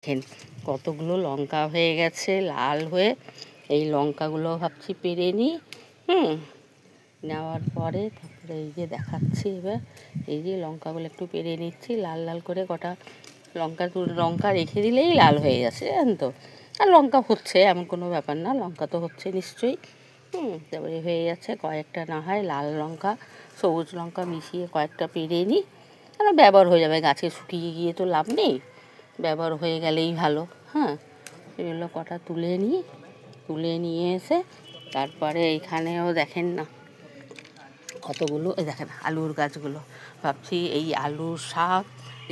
দেখেন কতগুলো লঙ্কা হয়ে গেছে লাল হয়ে। এই লঙ্কাগুলো ভাবছি পেরে নিই। নেওয়ার পরে তারপরে এই যে দেখাচ্ছি, এবার এই যে লঙ্কাগুলো একটু পেরে নিচ্ছি লাল লাল করে। কটা লঙ্কা রেখে দিলেই লাল হয়ে গেছে, জানেন তো। আর লঙ্কা হচ্ছে এমন কোনো ব্যাপার না, লঙ্কা তো হচ্ছে নিশ্চয়ই। তারপরে হয়ে যাচ্ছে কয়েকটা, না হয় লাল লঙ্কা সবুজ লঙ্কা মিশিয়ে কয়েকটা পেরে নিই, তাহলে ব্যবহার হয়ে যাবে। গাছে শুকিয়ে গিয়ে তো লাভ নেই, ব্যবহার হয়ে গেলেই ভালো। এগুলো কটা তুলে নিই, তুলে নিয়ে এসে তারপরে এইখানেও দেখেন না কতগুলো, এই দেখেন আলুর গাছগুলো। ভাবছি এই আলুর শাক,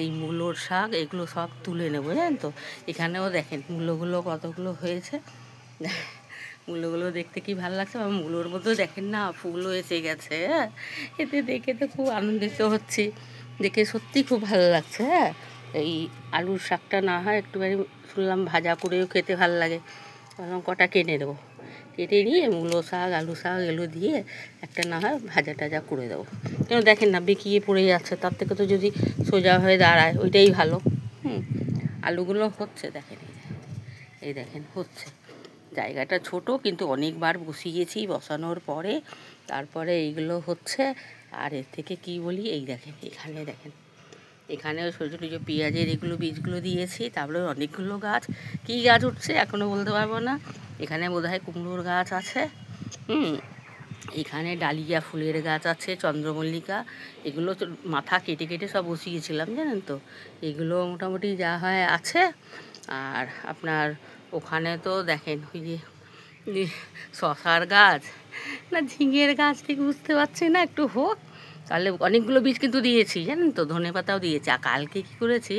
এই মূলোর শাক, এগুলো সব তুলে নেবো, জানেন তো। এখানেও দেখেন মূলোগুলো কতগুলো হয়েছে। মূলোগুলো দেখতে কি ভালো লাগছে। আর মূলোর মধ্যেও দেখেন না ফুলও এসে গেছে। এতে দেখে তো খুব আনন্দিত হচ্ছি, দেখে সত্যি খুব ভালো লাগছে। এই আলুর শাকটা না হয় একটুখানি শুনলাম ভাজা করেও খেতে ভালো লাগে, কটা কিনে দেবো। কেটে নিয়ে মূলো শাক আলু শাক এগুলো দিয়ে একটা না হয় ভাজা টাজা করে দেবো। কেন দেখেন না বেঁকিয়ে পড়ে যাচ্ছে, তার থেকে তো যদি সোজা হয়ে দাঁড়ায় ওইটাই ভালো। আলুগুলো হচ্ছে দেখেন, এই দেখেন হচ্ছে। জায়গাটা ছোট কিন্তু অনেকবার বসিয়েছি, বসানোর পরে তারপরে এইগুলো হচ্ছে। আর এর থেকে কি বলি, এই দেখেন এখানে দেখেন, এখানেও ছোটো ছোটো যে পেঁয়াজের এগুলো বীজগুলো দিয়েছি। তারপরে অনেকগুলো গাছ, কী গাছ উঠছে এখনও বলতে পারবো না। এখানে বোধহয় কুমড়োর গাছ আছে। এখানে ডালিয়া ফুলের গাছ আছে, চন্দ্রমল্লিকা। এগুলো তো মাথা কেটে কেটে সব বসিয়েছিলাম, জানেন তো। এগুলো মোটামুটি যা হয় আছে। আর আপনার ওখানে তো দেখেন ওই যে শশার গাছ না ঝিঙের গাছ ঠিক বুঝতে পারছি না, একটু হোক। তাহলে অনেকগুলো বীজ কিন্তু দিয়েছি, জানেন তো, ধনেপাতাও দিয়েছি। আর কালকে কী করেছি,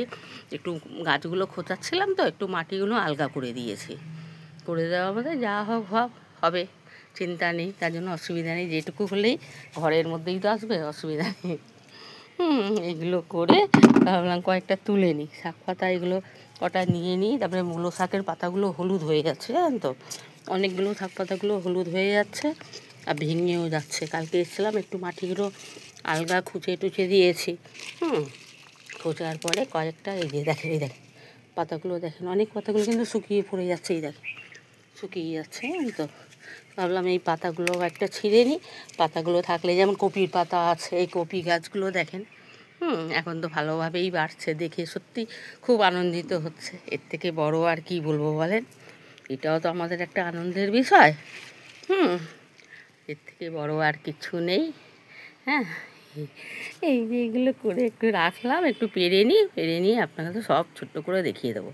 একটু গাছগুলো খোঁচাচ্ছিলাম তো, একটু মাটিগুলো আলগা করে দিয়েছি। করে দেওয়া মধ্যে যা হোক হবে, চিন্তা নেই, তার জন্য অসুবিধা নেই। যেটুকু হলেই ঘরের মধ্যেই তো আসবে, অসুবিধা নেই। এগুলো করে ভাবলাম কয়েকটা তুলে নিই, শাক পাতা এগুলো কটা নিয়ে নিই। তারপরে মূলো শাকের পাতাগুলো হলুদ হয়ে যাচ্ছে, জানেন তো। অনেকগুলো শাক পাতাগুলো হলুদ হয়ে যাচ্ছে আর ভেঙেও যাচ্ছে। কালকে এসেছিলাম, একটু মাটিগুলো আলগা খুঁচে টুচে দিয়েছি। খোঁচার পরে কয়েকটা এই যে দেখেন, এই দেখেন পাতাগুলো দেখেন, অনেক পাতাগুলো কিন্তু শুকিয়ে পড়ে যাচ্ছে, এই দেখেন শুকিয়ে যাচ্ছে, জানেন তো। ভাবলাম এই পাতাগুলো একটা ছিঁড়ে নিই। পাতাগুলো থাকলে, যেমন কপির পাতা আছে, এই কপি গাছগুলো দেখেন এখন তো ভালোভাবেই বাড়ছে, দেখে সত্যি খুব আনন্দিত হচ্ছে। এর থেকে বড় আর কি বলবো বলেন, এটাও তো আমাদের একটা আনন্দের বিষয়। এর থেকে বড় আর কিছু নেই। হ্যাঁ, এই যে এগুলো করে একটু রাখলাম, একটু পেরে নিই, পেরে নিয়ে আপনাকে তো সব ছোট্ট করে দেখিয়ে দেবো।